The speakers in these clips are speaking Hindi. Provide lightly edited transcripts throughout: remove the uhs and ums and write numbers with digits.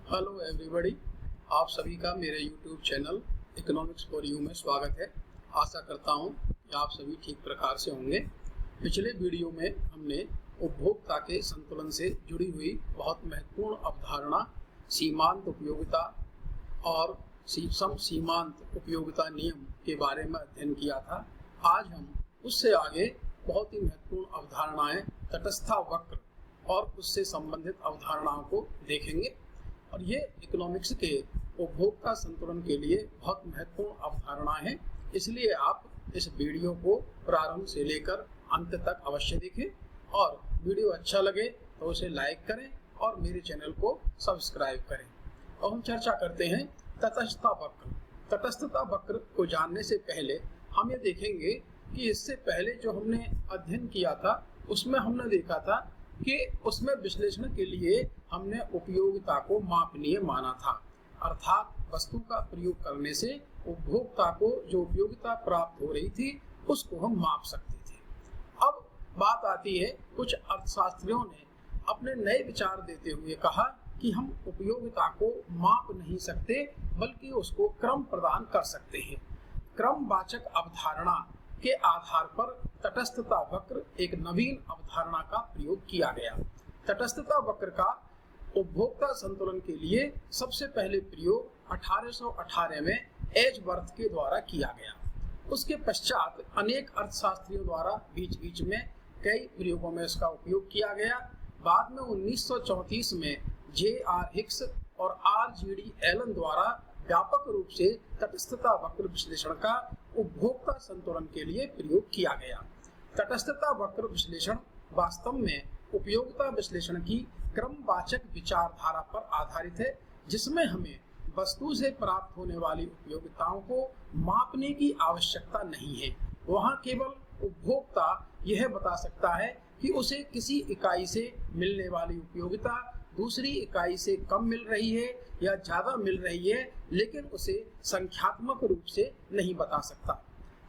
हेलो एवरीबॉडी, आप सभी का मेरे YouTube channel economics for you में स्वागत है। आशा करता हूं कि आप सभी ठीक प्रकार से होंगे। पिछले वीडियो में हमने उपभोक्ता के संतुलन से जुड़ी हुई बहुत महत्वपूर्ण अवधारणा सीमांत उपयोगिता और सम सीमांत उपयोगिता नियम के बारे में अध्ययन किया था। आज हम उससे आगे बहुत ही महत्वपूर्ण अवधारणाएं तटस्था वक्र और उससे संबंधित अवधारणाओं को देखेंगे और ये इकोनॉमिक्स के उपभोक्ता संतुलन के लिए बहुत महत्वपूर्ण अवधारणा है। इसलिए आप इस वीडियो को प्रारंभ से लेकर अंत तक अवश्य देखें और वीडियो अच्छा लगे तो उसे लाइक करें और मेरे चैनल को सब्सक्राइब करें। और हम चर्चा करते हैं तटस्थता वक्र। तटस्थता वक्र को जानने से पहले हम ये देखेंगे कि इससे पहले जो हमने अध्ययन किया था उसमें हमने देखा था कि उसमें विश्लेषण के लिए हमने उपयोगिता को मापनीय माना था, अर्थात वस्तु का प्रयोग करने से उपभोक्ता को जो उपयोगिता प्राप्त हो रही थी उसको हम माप सकते थे। अब बात आती है, कुछ अर्थशास्त्रियों ने अपने नए विचार देते हुए कहा कि हम उपयोगिता को माप नहीं सकते बल्कि उसको क्रम प्रदान कर सकते हैं। क्रमवाचक अवधारणा के आधार पर तटस्थता वक्र एक नवीन अवधारणा का प्रयोग किया गया। तटस्थता वक्र का उपभोक्ता संतुलन के लिए सबसे पहले प्रयोग 1818 में एजवर्थ के द्वारा किया गया। उसके पश्चात अनेक अर्थशास्त्रियों द्वारा बीच बीच में कई प्रयोगों में इसका उपयोग किया गया। बाद में 1934 में J.R. हिक्स और R.G.D. एलन द्वारा व्यापक रूप से तटस्थता वक्र विश्लेषण का उपभोक्ता संतुलन के लिए प्रयोग किया गया। तटस्थता वक्र विश्लेषण वास्तव में उपयोगिता विश्लेषण की क्रमवाचक विचारधारा पर आधारित है, जिसमें हमें वस्तु से प्राप्त होने वाली उपयोगिताओं को मापने की आवश्यकता नहीं है। वहां केवल उपभोक्ता यह बता सकता है कि उसे किसी इकाई से मिलने वाली उपयोगिता दूसरी इकाई से कम मिल रही है या ज्यादा मिल रही है, लेकिन उसे संख्यात्मक रूप से नहीं बता सकता।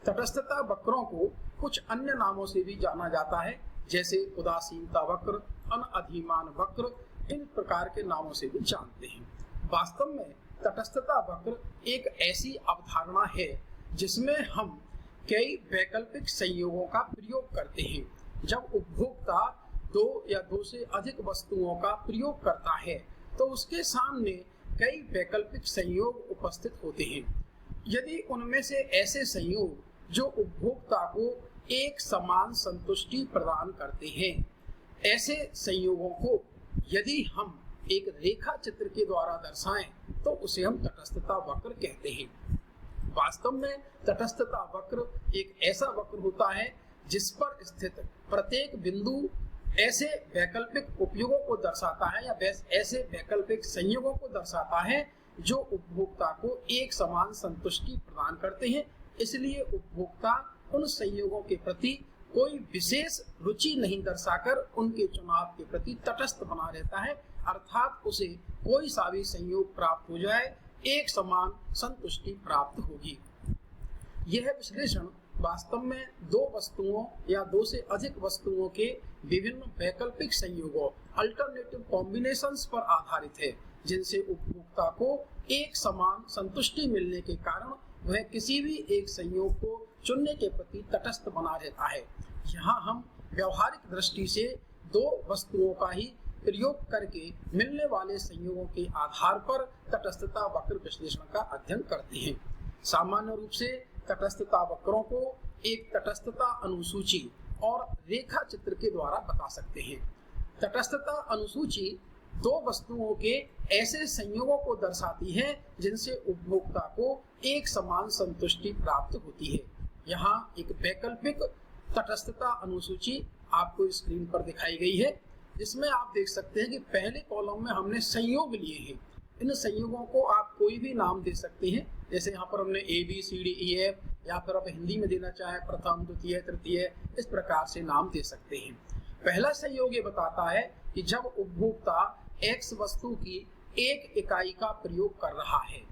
तटस्थता वक्रों को कुछ अन्य नामों से भी जाना जाता है, जैसे उदासीनता वक्र, अनअधिमान वक्र, इन प्रकार के नामों से भी जानते हैं। वास्तव में तटस्थता वक्र एक ऐसी अवधारणा है जिसमें हम कई वैकल्पिक संयोगों का प्रयोग करते हैं। जब उपभोक्ता दो या दो से अधिक वस्तुओं का प्रयोग करता है तो उसके सामने कई वैकल्पिक संयोग उपस्थित होते हैं। यदि उनमें से ऐसे संयोग जो उपभोक्ता को एक समान संतुष्टि प्रदान करते हैं, ऐसे संयोगों को यदि हम एक रेखा चित्र के द्वारा दर्शाएं तो उसे हम तटस्थता वक्र कहते हैं। वास्तव में तटस्थता वक्र एक ऐसा वक्र होता है जिस पर स्थित प्रत्येक बिंदु ऐसे वैकल्पिक उपयोगों को दर्शाता है या ऐसे वैकल्पिक संयोगों को दर्शाता है जो उपभोक्ता को एक समान संतुष्टि प्रदान करते हैं। इसलिए उपभोक्ता उन संयोगों के प्रति कोई विशेष रुचि नहीं दर्शाकर उनके चुनाव के प्रति तटस्थ बना रहता है, अर्थात उसे कोई सा भी संयोग प्राप्त हो जाए एक समान संतुष्टि प्राप्त होगी। यह विश्लेषण वास्तव में दो वस्तुओं या दो से अधिक वस्तुओं के विभिन्न वैकल्पिक संयोगों अल्टरनेटिव कॉम्बिनेशंस पर आधारित है, जिनसे उपभोक्ता को एक समान संतुष्टि मिलने के कारण वह किसी भी एक संयोग को चुनने के प्रति तटस्थ बना रहता है। यहाँ हम व्यवहारिक दृष्टि से दो वस्तुओं का ही प्रयोग करके मिलने वाले संयोगों के आधार पर तटस्थता वक्र विश्लेषण का अध्ययन करते हैं। सामान्य रूप से तटस्थता वक्रों को एक तटस्थता अनुसूची और रेखा चित्र के द्वारा बता सकते हैं। तटस्थता अनुसूची दो वस्तुओं के ऐसे संयोगों को दर्शाती है जिनसे उपभोक्ता को एक समान संतुष्टि प्राप्त होती है। यहाँ एक वैकल्पिक तटस्थता अनुसूची आपको स्क्रीन पर दिखाई गई है, जिसमें आप देख सकते हैं कि पहले कॉलम में हमने संयोग लिए हैं। इन संयोगों को आप कोई भी नाम दे सकते हैं, जैसे यहाँ पर हमने ABCDEF या फिर आप हिंदी में देना चाहे प्रथम, द्वितीय, तृतीय, इस प्रकार से नाम दे सकते हैं। पहला संयोग ये बताता है कि जब उपभोक्ता X वस्तु की एक इकाई का प्रयोग कर रहा है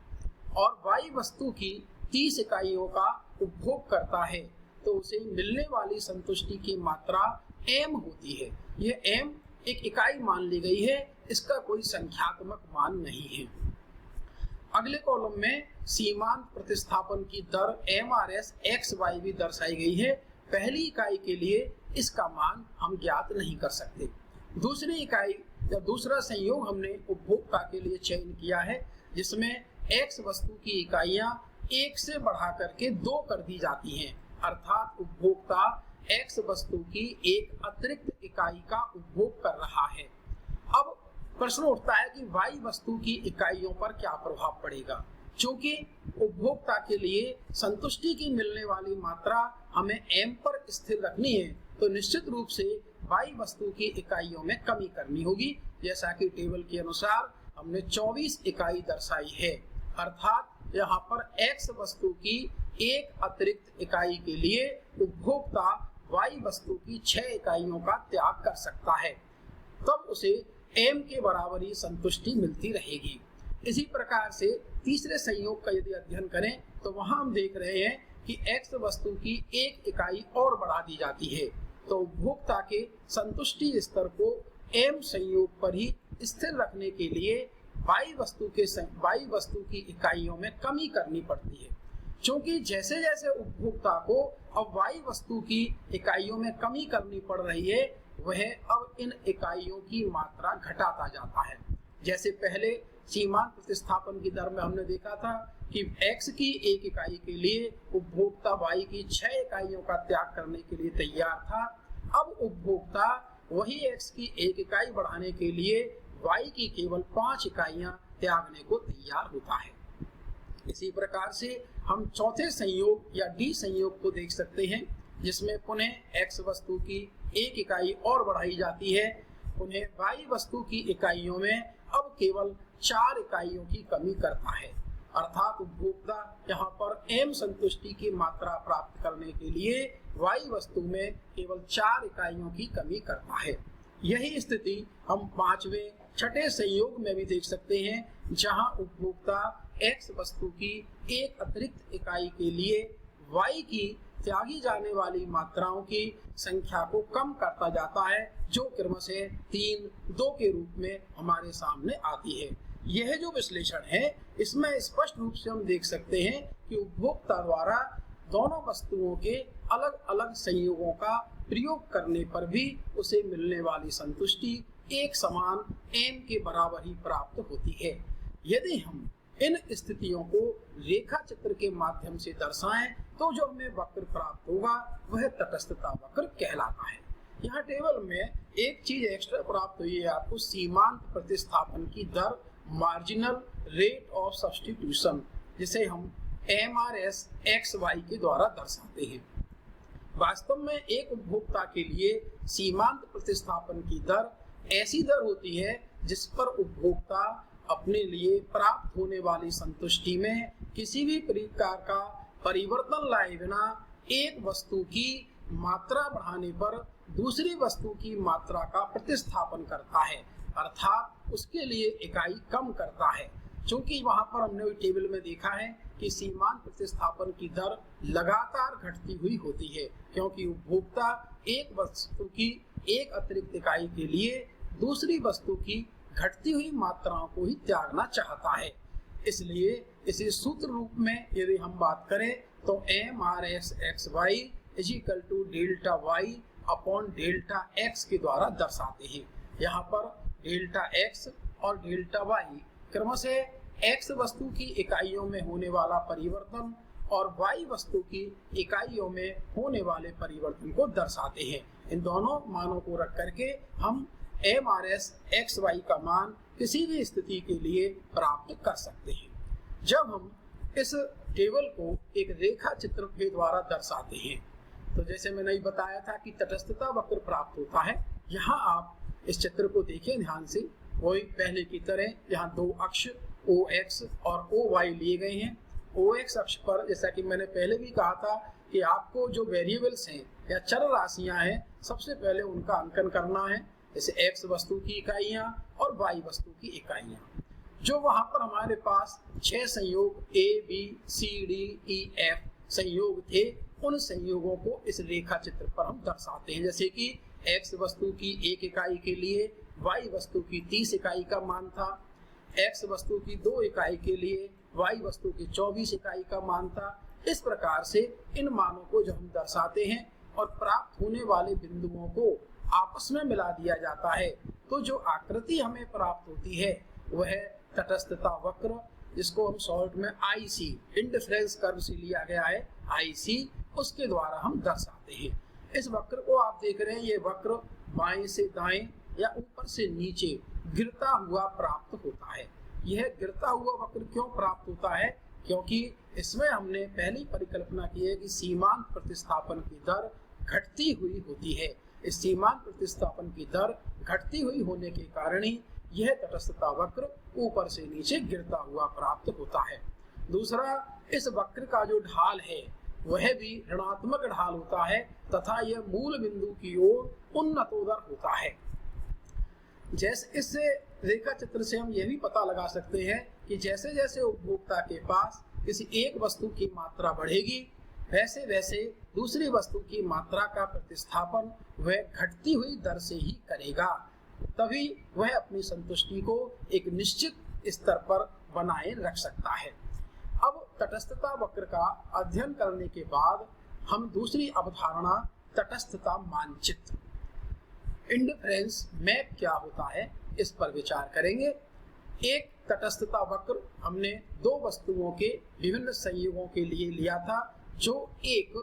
और Y वस्तु की 30 इकाइयों का उपभोग करता है तो उसे मिलने वाली संतुष्टि की मात्रा M होती है। यह M एक इकाई मान ली गई है इसका कोई संख्यात्मक मान नहीं है। अगले कॉलम में सीमांत प्रतिस्थापन की दर MRS XY भी दर्शाई गई है। पहली इकाई के लिए इसका मान हम ज्ञात नहीं कर सकते। दूसरी इकाई या दूसरा संयोग हमने उपभोक्ता के लिए चयन किया है, जिसमें X वस्तु की इकाइयां 1 से बढ़ा करके 2 कर दी जाती हैं, अर्थात उपभोक्ता X वस्तु की एक अतिरिक्त इकाई का उपभोग कर रहा है। अब प्रश्न उठता है कि Y वस्तु की इकाइयों पर क्या प्रभाव पड़ेगा। चूंकि उपभोक्ता के लिए संतुष्टि की मिलने वाली मात्रा हमें M पर स्थिर रखनी है, तो निश्चित रूप से Y वस्तु की इकाइयों में कमी करनी होगी। जैसा कि टेबल के अनुसार हमने 24 इकाई दर्शाई है, अर्थात यहाँ पर X वस्तु की एक अतिरिक्त इकाई के लिए उपभोक्ता Y वस्तु की 6 इकाइयों का त्याग कर सकता है, तब उसे M के बराबर ही संतुष्टि मिलती रहेगी। इसी प्रकार से तीसरे संयोग का यदि अध्ययन करें तो वहां हम देख रहे हैं कि X वस्तु की एक इकाई और बढ़ा दी जाती है, तो उपभोक्ता के संतुष्टि स्तर को M संयोग पर ही स्थिर रखने के लिए Y वस्तु की इकाइयों में कमी करनी पड़ती है। क्योंकि जैसे जैसे उपभोक्ता को अब Y वस्तु की इकाइयों में कमी करनी पड़ रही है, वह अब इन इकाइयों की मात्रा घटाता जाता है। जैसे पहले सीमांत प्रतिस्थापन की दर में हमने देखा था कि X की एक इकाई के लिए उपभोक्ता Y की 6 इकाइयों का त्याग करने के लिए तैयार था। अब उपभोक्ता वही X की एक इकाई बढ़ाने के लिए Y की केवल 5 इकाइयां त्यागने को तैयार होता है। इसी प्रकार से हम चौथे संयोग या D संयोग को देख सकते हैं, जिसमें पुनः X वस्तु की एक इकाई और बढ़ाई जाती है। उन्हें Y वस्तु की इकाइयों में अब केवल 4 इकाइयों की कमी करता है, अर्थात उपभोक्ता यहाँ पर M संतुष्टि की मात्रा प्राप्त करने के लिए Y वस्तु में केवल 4 इकाइयों की कमी करता है। यही स्थिति हम 5वें 6ठे संयोग में भी देख सकते हैं, जहाँ उपभोक्ता X वस्तु की एक अतिरिक्त इकाई के लिए Y की त्यागी जाने वाली मात्राओं की संख्या को कम करता जाता है, जो क्रमशः 3, 2 के रूप में हमारे सामने आती है। यह जो विश्लेषण है, इसमें स्पष्ट रूप से हम देख सकते हैं कि उपभोक्ता द्वारा दोनों वस्तुओं के अलग अलग संयोगों का प्रयोग करने पर भी उसे मिलने वाली संतुष्टि एक समान M के बराबर ही प्राप्त होती है। यदि हम इन स्थितियों को रेखा चित्र के माध्यम से दर्शाएं तो जो हमें वक्र प्राप्त होगा वह तटस्थता वक्र कहलाता है। यहाँ टेबल में एक चीज एक्स्ट्रा प्राप्त हुई है आपको, सीमांत प्रतिस्थापन की दर, मार्जिनल रेट ऑफ सब्स्टिट्यूशन, जिसे हम MRS XY के द्वारा दर्शाते हैं। वास्तव में एक उपभोक्ता के लिए सीमांत प्रतिस्थापन की दर ऐसी दर होती है जिस पर उपभोक्ता अपने लिए प्राप्त होने वाली संतुष्टि में किसी भी प्रकार का परिवर्तन लाए बिना एक वस्तु की मात्रा बढ़ाने पर दूसरी वस्तु की मात्रा का प्रतिस्थापन करता है, अर्थात उसके लिए इकाई कम करता है। क्योंकि वहां पर हमने टेबल में देखा है कि सीमांत प्रतिस्थापन की दर लगातार घटती हुई होती है, क्योंकि उपभोक्ता एक वस्तु की एक अतिरिक्त इकाई के लिए दूसरी वस्तु की घटती हुई मात्राओं को ही त्यागना चाहता है। इसलिए इसे सूत्र रूप में यदि हम बात करें तो MRS XY equal to delta Y upon delta X के द्वारा दर्शाते हैं। यहाँ पर डेल्टा X और डेल्टा Y क्रमशः X वस्तु की इकाइयों में होने वाला परिवर्तन और Y वस्तु की इकाइयों में होने वाले परिवर्तन को दर्शाते हैं। इन दोनों मानों को रख करके हम MRS XY का मान किसी भी स्थिति के लिए प्राप्त कर सकते हैं। जब हम इस टेबल को एक रेखा चित्र के द्वारा दर्शाते हैं तो जैसे मैंने बताया था कि तटस्थता वक्र प्राप्त होता है। यहाँ आप इस चित्र को देखिए ध्यान से, वही पहले की तरह यहाँ दो अक्ष OX और OY लिए गए हैं। OX अक्ष पर जैसा कि मैंने पहले भी कहा था कि आपको जो वेरिएबल्स हैं या चर राशियां हैं, सबसे पहले उनका अंकन करना है, जैसे X वस्तु की इकाइयां और Y वस्तु की इकाइयां। जो वहां पर हमारे पास 6 संयोग A, B, C, D, E, F संयोग थे, उन संयोगों को इस रेखा चित्र पर हम दर्शाते हैं। जैसे कि X वस्तु की एक इकाई के लिए y वस्तु की 30 इकाई का मान था, x वस्तु की 2 इकाई के लिए y वस्तु की 24 इकाई का मान था। इस प्रकार से इन मानों को जब हम दर्शाते हैं और प्राप्त होने वाले बिंदुओं को आपस में मिला दिया जाता है, तो जो आकृति हमें प्राप्त होती है वह तटस्थता वक्र, जिसको हम शॉर्ट में आईसी, इंडिफरेंस कर्व से लिया गया है आईसी, उसके द्वारा हम दर्शाते हैं। इस वक्र को आप देख रहे हैं, ये वक्र बाएं से दाएं या ऊपर से नीचे गिरता हुआ प्राप्त होता है। यह गिरता हुआ वक्र क्यों प्राप्त होता है? क्योंकि इसमें हमने पहली परिकल्पना की है कि सीमांत प्रतिस्थापन की दर घटती हुई होती है। इस सीमांत प्रतिस्थापन की दर घटती हुई होने के कारण ही यह तटस्थता वक्र ऊपर से नीचे गिरता हुआ प्राप्त होता है। दूसरा, इस वक्र का जो ढाल है वह भी ऋणात्मक ढाल होता है तथा यह मूल बिंदु की ओर उन्नतोदर होता है। जैसे इससे रेखा चित्र से हम यह भी पता लगा सकते हैं कि जैसे जैसे उपभोक्ता के पास किसी एक वस्तु की मात्रा बढ़ेगी, वैसे वैसे दूसरी वस्तु की मात्रा का प्रतिस्थापन वह घटती हुई दर से ही करेगा, तभी वह अपनी संतुष्टि को एक निश्चित स्तर पर बनाए रख सकता है। अब तटस्थता वक्र का अध्ययन करने के बाद हम दूसरी अवधारणा तटस्थता मानचित्र, इंडिफरेंस मैप क्या होता है, इस पर विचार करेंगे। एक तटस्थता वक्र हमने दो वस्तुओं के विभिन्न संयोगों के लिए लिया था, जो एक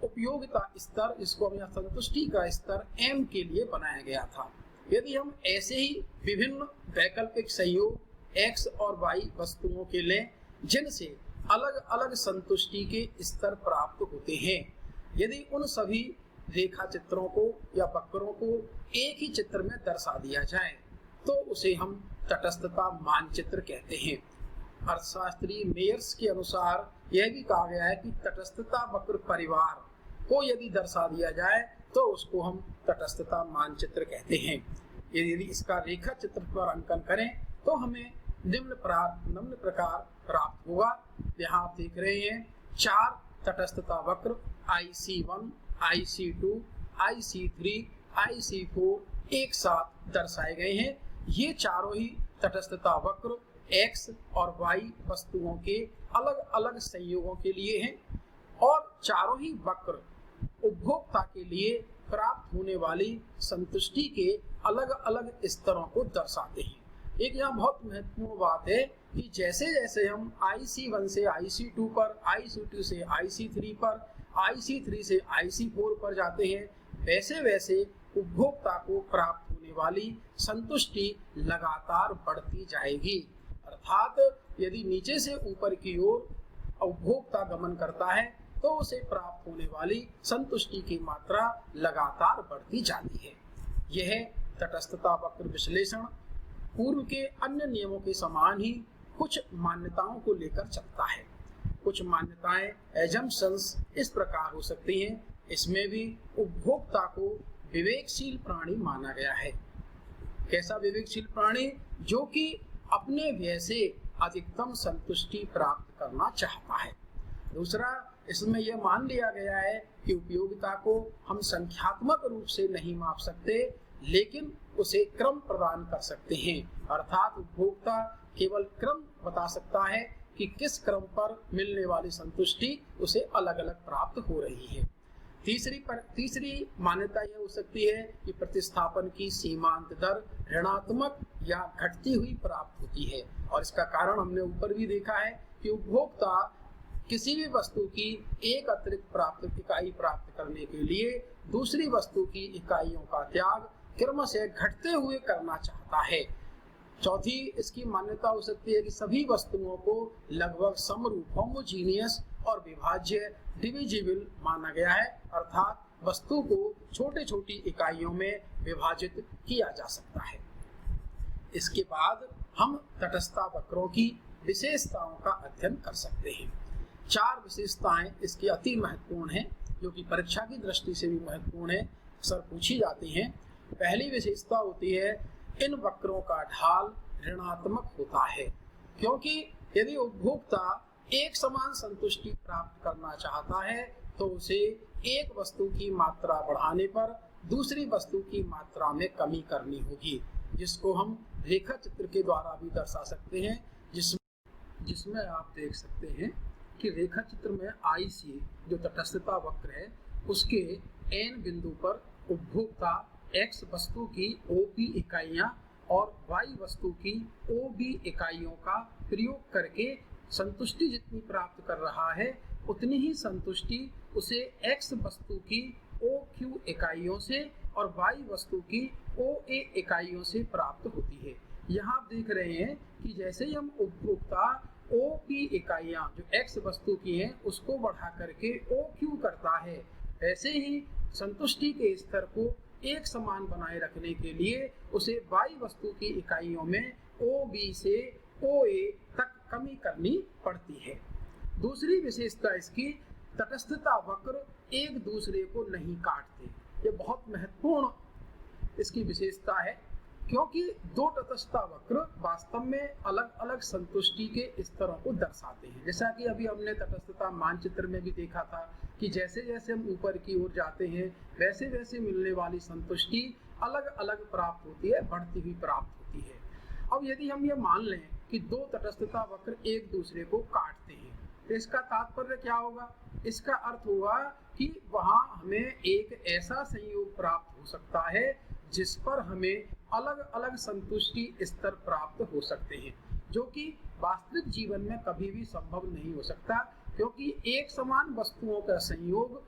उपयोगिता स्तर, जिसको हम संतुष्टि का स्तर m के लिए बनाया गया था। यदि हम ऐसे ही विभिन्न वैकल्पिक संयोग x और y वस्तुओं के लें, जिनसे अलग अलग संतुष्टि के स्तर प्राप्त होते हैं, यदि उन सभी रेखा चित्रों को या वक्रों को एक ही चित्र में दर्शा दिया जाए तो उसे हम तटस्थता मानचित्र कहते हैं। अर्थशास्त्री मेयर्स के अनुसार यह भी कहा गया है कि तटस्थता वक्र परिवार को यदि दर्शा दिया जाए तो उसको हम तटस्थता मानचित्र कहते हैं। यदि इसका रेखा चित्र पर अंकन करें तो हमें निम्न प्रकार प्राप्त होगा। यहाँ आप देख रहे हैं 4 तटस्थता वक्र IC1, IC2, IC3, IC4 एक साथ दर्शाए गए हैं। ये चारों ही तटस्थता वक्र x और y वस्तुओं के अलग अलग संयोगों के लिए हैं और चारों ही वक्र उपभोक्ता के लिए प्राप्त होने वाली संतुष्टि के अलग अलग स्तरों को दर्शाते हैं। एक यहाँ बहुत महत्वपूर्ण बात है कि जैसे जैसे हम IC1 से IC2 पर, IC2 से IC3 पर, IC3 से IC4 पर जाते हैं, वैसे वैसे उपभोक्ता को प्राप्त होने वाली संतुष्टि लगातार बढ़ती जाएगी। अर्थात यदि नीचे से ऊपर की ओर उपभोक्ता गमन करता है तो उसे प्राप्त होने वाली संतुष्टि की मात्रा लगातार बढ़ती जाती है। यह तटस्थता वक्र विश्लेषण पूर्व के अन्य नियमों के समान ही कुछ मान्यताओं को लेकर चलता है। कुछ मान्यताएं, एजम्पशंस इस प्रकार हो सकती हैं। इसमें भी उपभोक्ता को विवेकशील प्राणी माना गया है। कैसा विवेकशील प्राणी? जो कि अपने व्यय से अधिकतम संतुष्टि प्राप्त करना चाहता है। दूसरा, इसमें यह मान लिया गया है कि उपयोगिता को हम संख्यात्मक रूप से नहीं माप सकते, लेकिन उसे क्रम प्रदान कर सकते हैं। अर्थात उपभोक्ता केवल क्रम बता सकता है कि किस क्रम पर मिलने वाली संतुष्टि उसे अलग अलग प्राप्त हो रही है। तीसरी मान्यता यह हो सकती है कि प्रतिस्थापन की सीमांत दर ऋणात्मक या घटती हुई प्राप्त होती है, और इसका कारण हमने ऊपर भी देखा है कि उपभोक्ता किसी भी वस्तु की एक अतिरिक्त इकाई प्राप्त करने के लिए दूसरी वस्तु की इकाइयों का त्याग क्रमशः घटते हुए करना चाहता है। चौथी इसकी मान्यता हो सकती है कि सभी वस्तुओं को लगभग समरूप, होमोजीनियस और विभाज्य, डिविजिबल माना गया है। अर्थात वस्तु को छोटे छोटी इकाइयों में विभाजित किया जा सकता है। इसके बाद हम तटस्थता वक्रों की विशेषताओं का अध्ययन कर सकते हैं। 4 विशेषताएं इसकी अति महत्वपूर्ण हैं, जो कि परीक्षा की दृष्टि से भी महत्वपूर्ण है, अक्सर पूछी जाती हैं। पहली विशेषता होती है इन वक्रों का ढाल ऋणात्मक होता है, क्योंकि यदि उपभोक्ता एक समान संतुष्टि प्राप्त करना चाहता है तो उसे एक वस्तु की मात्रा बढ़ाने पर दूसरी वस्तु की मात्रा में कमी करनी होगी, जिसको हम रेखा चित्र के द्वारा भी दर्शा सकते हैं, जिसमें आप देख सकते हैं कि रेखा चित्र में IC जो तटस्थता वक्र है उसके n बिंदु पर उपभोक्ता x वस्तु की OP इकाइयां और y वस्तु की OB इकाइयों का प्रयोग करके संतुष्टि जितनी प्राप्त कर रहा है उतनी ही संतुष्टि उसे x वस्तु की OQ इकाइयों से और y वस्तु की OA इकाइयों से प्राप्त होती है। यहाँ आप देख रहे हैं कि जैसे ही हम उपभोक्ता OP इकाइयां जो x वस्तु की हैं उसको बढ़ा करके OQ करता है, वैसे ही संतुष्टि के स्तर को एक समान बनाए रखने के लिए उसे y वस्तु की इकाइयों में OB से OA तक कमी करनी पड़ती है। दूसरी विशेषता इसकी तटस्थता वक्र एक दूसरे को नहीं काटते। ये बहुत महत्वपूर्ण इसकी विशेषता है, क्योंकि दो तटस्थता वक्र वास्तव में अलग अलग संतुष्टि के स्तरों को दर्शाते हैं। जैसा कि अभी हमने तटस्थता मानचित्र में भी देखा था कि जैसे जैसे हम ऊपर की ओर जाते हैं वैसे वैसे मिलने वाली संतुष्टि अलग अलग प्राप्त होती है, बढ़ती हुई प्राप्त होती है। अब यदि हम ये मान लें कि दो तटस्थता वक्र एक दूसरे को काटते हैं तो इसका तात्पर्य क्या होगा? इसका अर्थ होगा कि वहां हमें एक ऐसा संयोग प्राप्त हो सकता है जिस पर हमें अलग अलग संतुष्टि स्तर प्राप्त हो सकते हैं, जो कि वास्तविक जीवन में कभी भी संभव नहीं हो सकता, क्योंकि एक समान वस्तुओं का संयोग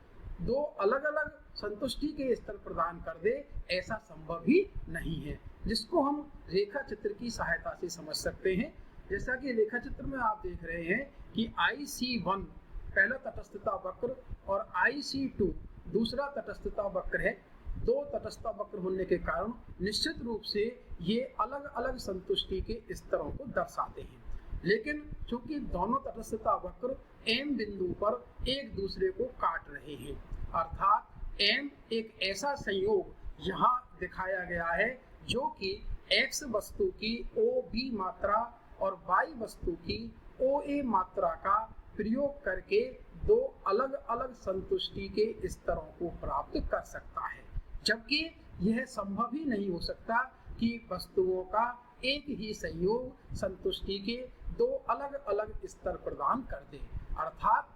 दो अलग अलग संतुष्टि के स्तर प्रदान कर दे, ऐसा संभव ही नहीं है, जिसको हम रेखा चित्र की सहायता से समझ सकते हैं। जैसा कि रेखा चित्र में आप देख रहे हैं कि IC1 पहला तटस्थता वक्र और IC2 दूसरा तटस्थता वक्र है। दो तटस्थता वक्र होने के कारण निश्चित रूप से ये अलग अलग संतुष्टि के स्तरों को दर्शाते हैं, लेकिन चूंकि दोनों तटस्थता वक्र M बिंदु पर एक दूसरे को काट रहे हैं, अर्थात M एक ऐसा संयोग यहाँ दिखाया गया है जो कि X वस्तु की OB मात्रा और Y वस्तु की OA मात्रा का प्रयोग करके दो अलग अलग संतुष्टि के स्तरों को प्राप्त कर सकता है, जबकि यह संभव ही नहीं हो सकता कि वस्तुओं का एक ही संयोग संतुष्टि के दो अलग अलग स्तर प्रदान कर दे, अर्थात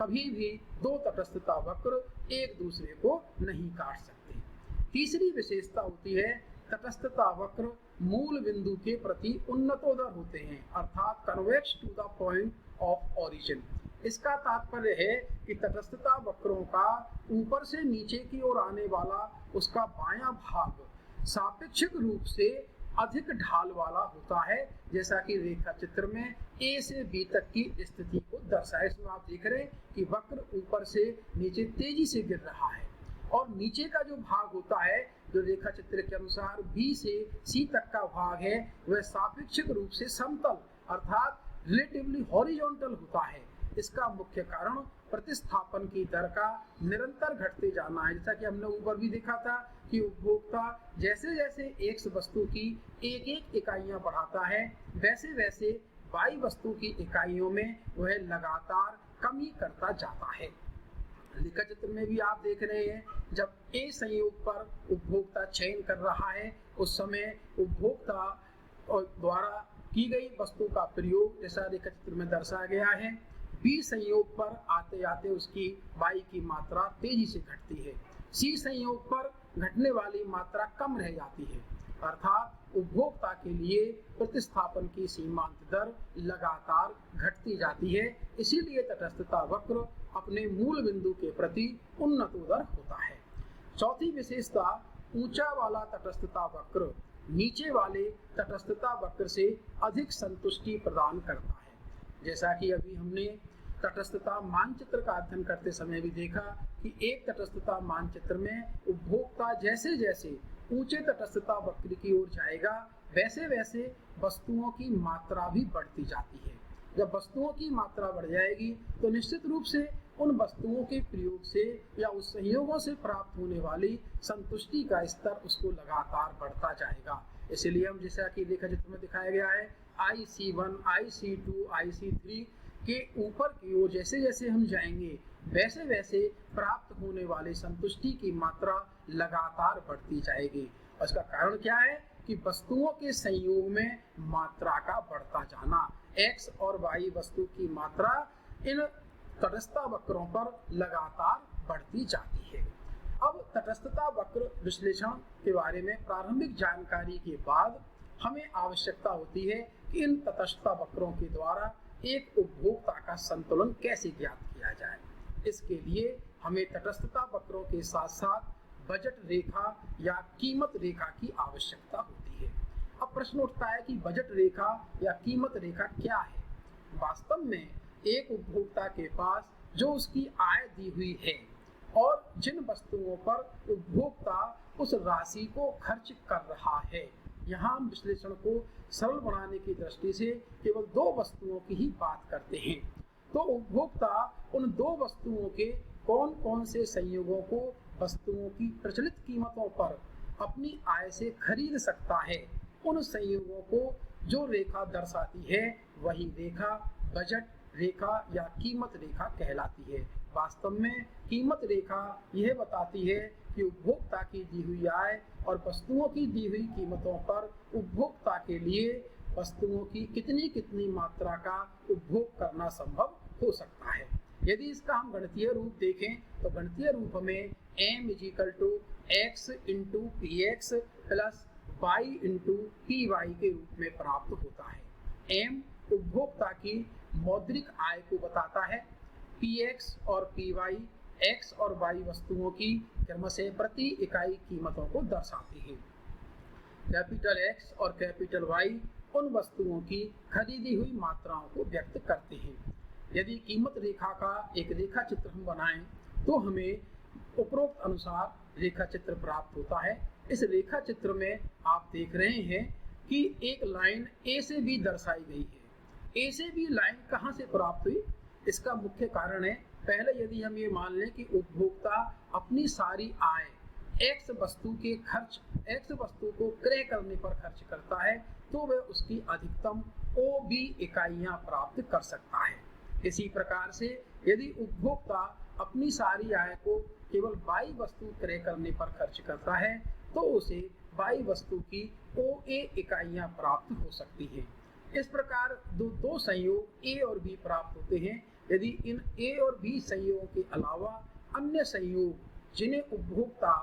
कभी भी दो तटस्थता वक्र एक दूसरे को नहीं काट सकते। तीसरी विशेषता होती है तटस्थता वक्र मूल बिंदु के प्रति उन्नतोदर होते हैं, अर्थात convex to the point of origin. इसका तात्पर्य है कि तटस्थता वक्रों का ऊपर से नीचे की ओर आने वाला उसका बायां भाग सापेक्षिक रूप से अधिक ढाल वाला होता है, जैसा कि रेखा चित्र में A से B तक की स्थिति को दर्शाया। इसमें आप देख रहे हैं कि वक्र ऊपर से नीचे तेजी से गिर रहा है और नीचे का जो भाग होता है जो रेखा चित्र के अनुसार B से C तक का भाग है वह सापेक्षिक रूप से समतल अर्थात रिलेटिवली हॉरिजॉन्टल होता है। इसका मुख्य कारण प्रतिस्थापन की दर का निरंतर घटते जाना है। जैसा कि हमने ऊपर भी देखा था कि उपभोक्ता जैसे जैसे X वस्तु की एक एक इकाइयां बढ़ाता है वैसे वैसे Y वस्तु की इकाइयों में वह लगातार कमी करता जाता है। रेखा चित्र में भी आप देख रहे हैं जब A संयोग पर उपभोक्ता चयन कर रहा है उस समय उपभोक्ता द्वारा की गई वस्तु का प्रयोग जैसा रेखा चित्र में दर्शाया गया है। B संयोग पर आते आते उसकी Y की मात्रा तेजी से घटती है। C संयोग पर घटने वाली मात्रा कम रह जाती है, अर्थात उपभोक्ता के लिए प्रतिस्थापन की सीमांत दर लगातार घटती जाती है। इसीलिए तटस्थता वक्र अपने मूल बिंदु के प्रति उन्नतोदर होता है। चौथी विशेषता ऊंचा वाला तटस्थता वक्र नीचे वाले तटस्थता वक्र से अधिक संतुष्टि प्रदान करता है। जैसा कि अभी हमने तटस्थता मानचित्र का अध्ययन करते समय भी देखा कि एक तटस्थता मानचित्र में उपभोक्ता जैसे जैसे ऊंचे तटस्थता वक्र की ओर जाएगा वैसे वैसे वस्तुओं की मात्रा भी बढ़ती जाती है। जब वस्तुओं की मात्रा बढ़ जाएगी तो निश्चित रूप से उन वस्तुओं के प्रयोग से या उस संयोगों से प्राप्त होने वाली संतुष्टि का स्तर उसको लगातार बढ़ता जाएगा। इसलिए हम जैसा कि रेखा चित्र में दिखाया गया है IC1, IC2, IC3 के ऊपर की ओर जैसे जैसे हम जाएंगे वैसे वैसे प्राप्त होने वाली संतुष्टि की मात्रा लगातार बढ़ती जाएगी। उसका कारण क्या है कि वस्तुओं के संयोग में मात्रा का बढ़ता जाना। x और y वस्तु की मात्रा इन तटस्थता वक्रों पर लगातार बढ़ती जाती है। अब तटस्थता वक्र विश्लेषण के बारे में प्रारंभिक जानकारी के बाद हमें आवश्यकता होती है कि इन तटस्थता वक्रों के द्वारा एक उपभोक्ता का संतुलन कैसे ज्ञात किया जाए। इसके लिए हमें तटस्थता वक्रों के साथ साथ बजट रेखा या कीमत रेखा की आवश्यकता होती है। अब प्रश्न उठता है कि बजट रेखा या कीमत रेखा क्या है। वास्तव में एक उपभोक्ता के पास जो उसकी आय दी हुई है और जिन वस्तुओं पर उपभोक्ता उस राशि को खर्च कर रहा है। यहाँ हम विश्लेषण को सरल बनाने की दृष्टि से केवल दो वस्तुओं की ही बात करते हैं। तो उपभोक्ता उन दो वस्तुओं के कौन कौन से संयोगों को वस्तुओं की प्रचलित कीमतों पर अपनी आय से खरीद सकता है, उन संयोगों को जो रेखा दर्शाती है वही रेखा बजट रेखा या कीमत रेखा कहलाती है। वास्तव में कीमत रेखा यह बताती है कि उपभोक्ता की दी हुई आय और वस्तुओं की दी हुई कीमतों पर उपभोक्ता के लिए वस्तुओं की कितनी कितनी मात्रा का उपभोग करना संभव हो सकता है। यदि इसका हम गणितीय रूप देखें तो गणितीय रूप में m = x × px plus y × py के रूप में प्राप्त होता है। m उपभोक्ता की मौद्रिक आय को बताता है, px और py x और y वस्तुओं की क्रमशः प्रति इकाई कीमतों को दर्शाती है। कैपिटल X और कैपिटल Y उन वस्तुओं की खरीदी हुई मात्राओं को व्यक्त करते हैं। यदि कीमत रेखा का एक रेखा चित्र हम बनाएं तो हमें उपरोक्त अनुसार रेखा चित्र प्राप्त होता है। इस रेखा चित्र में आप देख रहे हैं कि एक लाइन A से B दर्शाई गई है। A से B लाइन कहां से प्राप्त हुई? इसका मुख्य कारण है, पहले यदि हम ये मान लें कि उपभोक्ता अपनी सारी आय X वस्तु के खर्च X वस्तु को क्रय करने पर खर्च करता है तो वह उसकी अधिकतम OB इकाइयां प्राप्त कर सकता है। इसी प्रकार से यदि उपभोक्ता अपनी सारी आय को केवल Y वस्तु क्रय करने पर खर्च करता है तो उसे Y वस्तु की OA इकाइयां प्राप्त हो सकती हैं। इस प्रकार दो संयोग A और B प्राप्त होते हैं। यदि इन A और B संयोगों के अलावा अन्य संयोग जिन्हें उपभोक्ता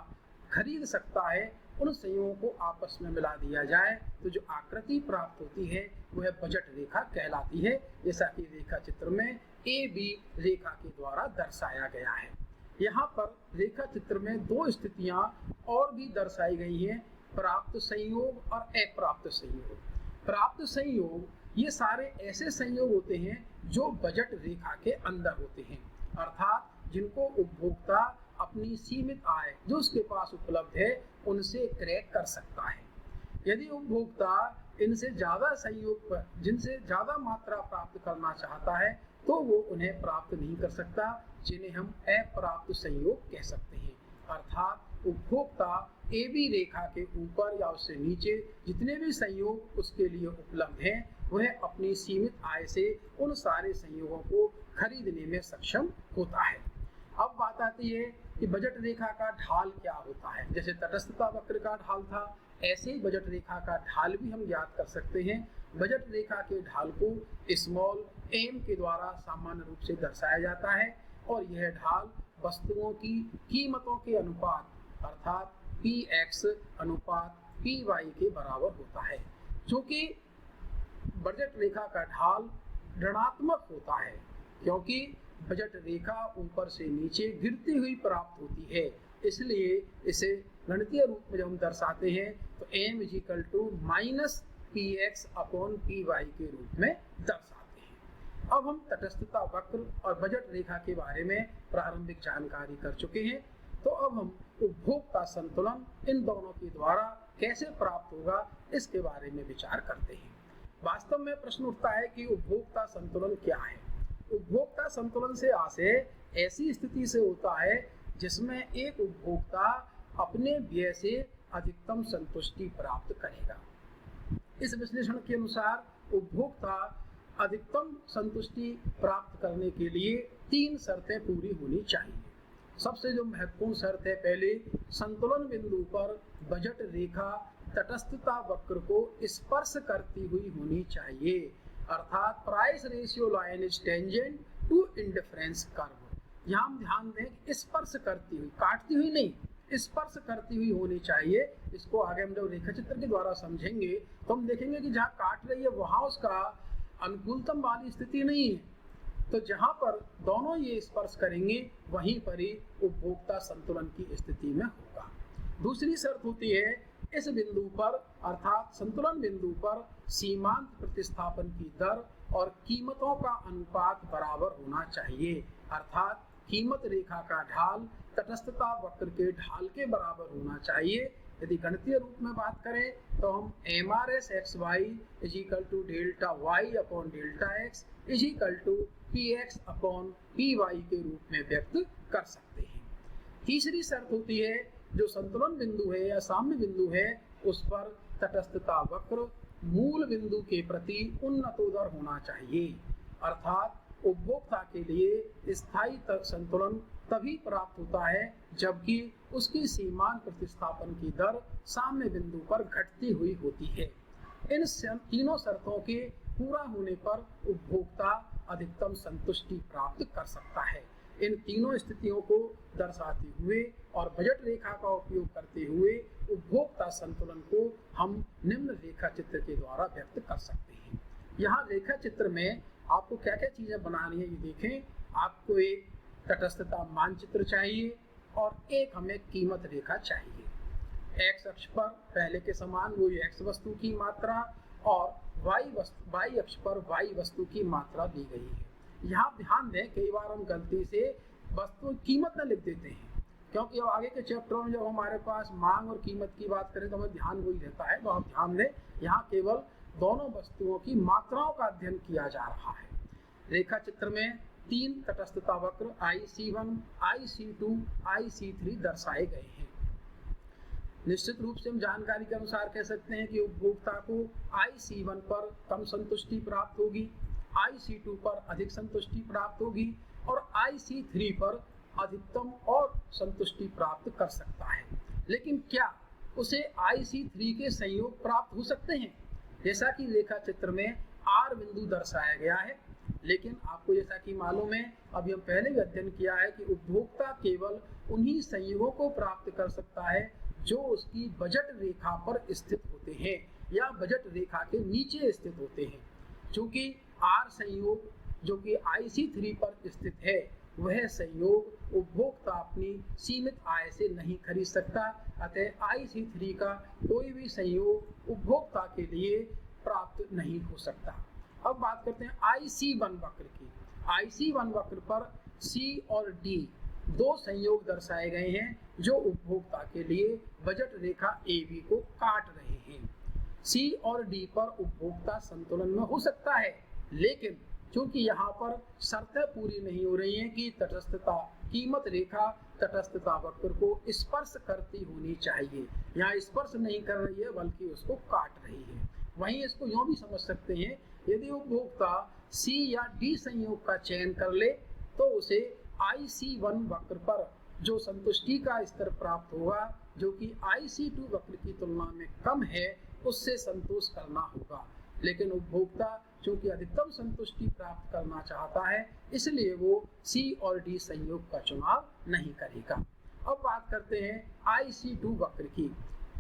खरीद सकता है उन संयोगों को आपस में मिला दिया जाए तो जो आकृति प्राप्त होती है वह बजट रेखा कहलाती है, जैसा कि रेखा चित्र में AB रेखा के द्वारा दर्शाया गया है। यहाँ पर रेखा चित्र में दो स्थितियां और भी दर्शाई गई हैं, प्राप्त संयोग और अप्राप्त संयोग। प्राप्त संयोग ये सारे ऐसे संयोग होते हैं जो बजट रेखा के अंदर होते हैं, अर्थात जिनको उपभोक्ता अपनी सीमित आय जो उसके पास उपलब्ध है उनसे क्रय कर सकता है। यदि उपभोक्ता इनसे ज्यादा संयोग पर जिनसे ज्यादा मात्रा प्राप्त करना चाहता है तो वो उन्हें प्राप्त नहीं कर सकता, जिन्हें हम अप्राप्त संयोग कह सकते हैं। अर्थात उपभोक्ता AB रेखा के ऊपर या उससे नीचे जितने भी संयोग उसके लिए उपलब्ध हैं वह अपनी सीमित आय से उन सारे संयोगों को खरीदने में सक्षम होता है। अब बात आती है कि बजट रेखा का ढाल क्या होता है। जैसे तटस्थता वक्र का ढाल था, ऐसे ही बजट रेखा का ढाल भी हम ज्ञात कर सकते हैं। बजट रेखा के ढाल को स्मॉल m के द्वारा सामान्य रूप से दर्शाया जाता है और यह ढाल वस्तुओं की कीमतों के अनुपात अर्थात px अनुपात py के बराबर होता है। चूंकि बजट रेखा का ढाल ऋणात्मक होता है क्योंकि बजट रेखा ऊपर से नीचे गिरती हुई प्राप्त होती है, इसलिए इसे गणितीय रूप में जब हम दर्शाते हैं तो m = -px/py के रूप में दर्शाते हैं। अब हम तटस्थता वक्र और बजट रेखा के बारे में प्रारंभिक जानकारी कर चुके हैं, तो अब हम उपभोक्ता संतुलन इन दोनों के द्वारा कैसे प्राप्त होगा इसके बारे में विचार करते हैं। वास्तव में प्रश्न उठता है कि उपभोक्ता संतुलन क्या है। उपभोक्ता संतुलन से आशय ऐसी स्थिति से होता है जिसमें एक उपभोक्ता अपने व्यय से अधिकतम संतुष्टि प्राप्त करेगा। इस विश्लेषण के अनुसार उपभोक्ता अधिकतम संतुष्टि प्राप्त करने के लिए 3 शर्तें पूरी होनी चाहिए। सबसे जो महत्वपूर्ण शर्त है, पहले संतुलन बिंदु पर बजट रेखा तटस्थता वक्र को स्पर्श करती हुई होनी चाहिए, अर्थात price ratio line is tangent to indifference curve. यहाँ हम ध्यान दें, स्पर्श करती हुई, काटती हुई नहीं, स्पर्श करती हुई होनी चाहिए। इसको आगे हम जब रेखा चित्र के द्वारा समझेंगे तो हम देखेंगे कि जहाँ काट रही है वहां उसका अनुकूलतम वाली स्थिति नहीं है, तो जहां पर दोनों ये स्पर्श करेंगे वहीं पर ही उपभोक्ता संतुलन की स्थिति में होगा। दूसरी शर्त होती है, इस बिंदु पर अर्थात संतुलन बिंदु पर सीमांत प्रतिस्थापन की दर और कीमतों का अनुपात बराबर होना चाहिए, अर्थात कीमत रेखा का ढाल तटस्थता वक्र के ढाल के बराबर होना चाहिए। यदि गणितीय रूप में बात करें तो हम MRS XY = delta Y upon delta X = PX अपॉन PY के रूप में व्यक्त कर सकते हैं। तीसरी शर्त होती है, जो संतुलन बिंदु है या साम्य बिंदु है उस पर तटस्थता वक्र मूल बिंदु के प्रति उन्नतोदर होना चाहिए, अर्थात उपभोक्ता के लिए स्थायी संतुलन तभी प्राप्त होता है जबकि उसकी सीमांत प्रतिस्थापन की दर साम्य बिंदु पर घटती हुई होती है। इन तीनों शर्तों के पूरा होने पर उपभोक्ता अधिकतम संतुष्टि प्राप्त कर सकता है। इन तीनों स्थितियों को दर्शाते हुए और बजट रेखा का उपयोग करते हुए उपभोक्ता संतुलन को हम निम्न रेखा चित्र के द्वारा व्यक्त कर सकते हैं। यहाँ रेखा चित्र में आपको क्या क्या चीजें बनानी है ये देखें। आपको एक तटस्थता मानचित्र चाहिए और एक हमें कीमत रेखा चाहिए। एक्स अक्ष पर पहले के समान वो एक्स वस्तु की मात्रा और वाई अक्ष पर वाई वस्तु की मात्रा दी गई है। यहाँ ध्यान दें, कई बार हम गलती से वस्तु कीमत न लिख देते हैं, क्योंकि अब आगे के चैप्टरों में जब हमारे पास मांग और कीमत की बात करें तो हमें ध्यान वही रहता है। तो आप ध्यान दें, यहाँ केवल दोनों वस्तुओं की मात्राओं का अध्ययन किया जा रहा है। रेखा चित्र में 3 तटस्थता वक्र IC1, IC2, IC3 दर्शाए गए हैं। निश्चित रूप से हम जानकारी के अनुसार कह सकते हैं कि उपभोक्ता को IC1 पर कम संतुष्टि प्राप्त होगी, IC2 पर अधिक संतुष्टि प्राप्त होगी और IC3 पर अधिकतम और संतुष्टि प्राप्त कर सकता है। लेकिन क्या उसे IC3 के संयोग प्राप्त हो सकते हैं? जैसा कि रेखा चित्र में R बिंदु दर्शाया गया है, लेकिन आपको जैसा कि मालूम है, अभी हम पहले भी अध्ययन किया है कि उपभोक्ता केवल उन्हीं संयोगों को प्राप्त कर सकता है जो उसकी बजट रेखा पर स्थित होते हैं या बजट रेखा के नीचे स्थित होते हैं। चूंकि R संयोग जो कि IC3 पर स्थित है, वह संयोग उपभोक्ता अपनी सीमित आय से नहीं खरीद सकता, अतः IC3 का कोई भी संयोग उपभोक्ता के लिए प्राप्त नहीं हो सकता। अब बात करते हैं IC1 वक्र की। IC1 वक्र पर C और D 2 संयोग दर्शाए गए हैं जो उपभोक्ता के लिए बजट रेखा AB को काट रहे हैं। C और D पर उपभोक्ता संतुलन में हो सकता है, लेकिन क्योंकि यहाँ पर शर्तें पूरी नहीं हो रही हैं कि तटस्थता कीमत रेखा तटस्थता वक्र को स्पर्श करती होनी चाहिए, यहाँ स्पर्श नहीं कर रही है बल्कि उसको काट रही है। वहीं इसको यूँ भी समझ सकते हैं, यदि उपभोक्ता C या D संयोग का चयन कर ले तो उसे IC1 वक्र पर जो संतुष्टि का स्तर प्राप्त होगा, जो कि IC2 वक्र की तुलना में कम है, उससे संतोष करना होगा। लेकिन उपभोक्ता चूंकि अधिकतम संतुष्टि प्राप्त करना चाहता है, इसलिए वो C और D संयोग का चुनाव नहीं करेगा। अब बात करते हैं IC2 वक्र की।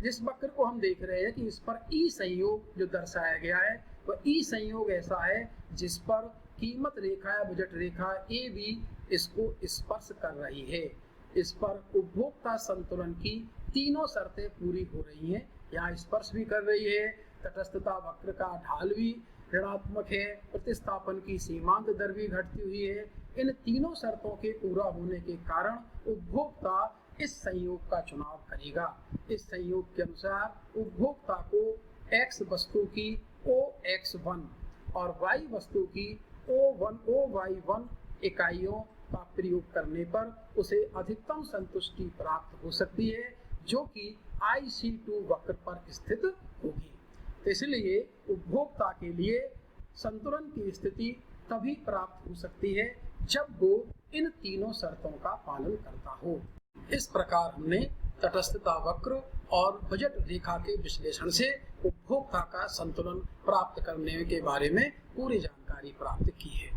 जिस वक्र को हम देख रहे हैं कि इस पर E संयोग जो दर्शाया गया है, वह E संयोग ऐसा है जिस पर कीमत रेखा या बजट रेखा AB इसको स्पर्श कर रही है। इस पर उपभोक्ता संतुलन की तीनों शर्तें पूरी हो रही हैं। यहाँ स्पर्श भी कर रही है, तटस्थता वक्र का ढाल भी ऋणात्मक है, प्रतिस्थापन की सीमांत दर भी घटती हुई है। इन तीनों शर्तों के पूरा होने के कारण उपभोक्ता इस संयोग का चुनाव करेगा। इस संयोग के अनुसार उपभोक्ता को X वस्तु की OX1 और Y वस्तु की OY1 इकाइयों का प्रयोग करने पर उसे अधिकतम संतुष्टि प्राप्त हो सकती है, जो कि IC2 वक्र पर स्थित होगी। तो इसलिए उपभोक्ता के लिए संतुलन की स्थिति तभी प्राप्त हो सकती है जब वो इन तीनों शर्तों का पालन करता हो। इस प्रकार हमने तटस्थता वक्र और बजट रेखा के विश्लेषण से उपभोक्ता का संतुलन प्राप्त करने के बारे में पूरी जानकारी प्राप्त की है।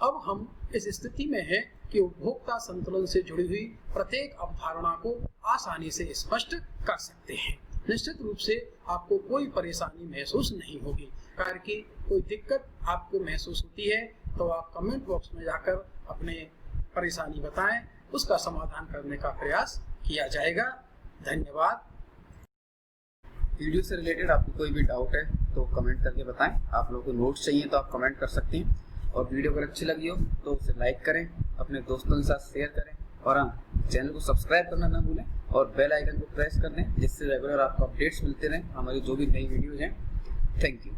अब हम इस स्थिति में हैं कि उपभोक्ता संतुलन से जुड़ी हुई प्रत्येक अवधारणा को आसानी से स्पष्ट कर सकते हैं। निश्चित रूप से आपको कोई परेशानी महसूस नहीं होगी। अगर की कोई दिक्कत आपको महसूस होती है तो आप कमेंट बॉक्स में जाकर अपने परेशानी बताएं, उसका समाधान करने का प्रयास किया जाएगा। धन्यवाद। वीडियो से रिलेटेड आपको कोई भी डाउट है तो कमेंट करके बताएं। आप लोगों को नोट्स चाहिए तो आप कमेंट कर सकते हैं, और वीडियो अगर अच्छी लगी हो तो उसे लाइक करें, अपने दोस्तों के साथ शेयर करें, और हाँ, चैनल को सब्सक्राइब करना ना भूलें और बेल आइकन को प्रेस कर दें, जिससे रेगुलर आपको अपडेट्स मिलते रहें हमारी जो भी नई वीडियोज हैं। Thank you.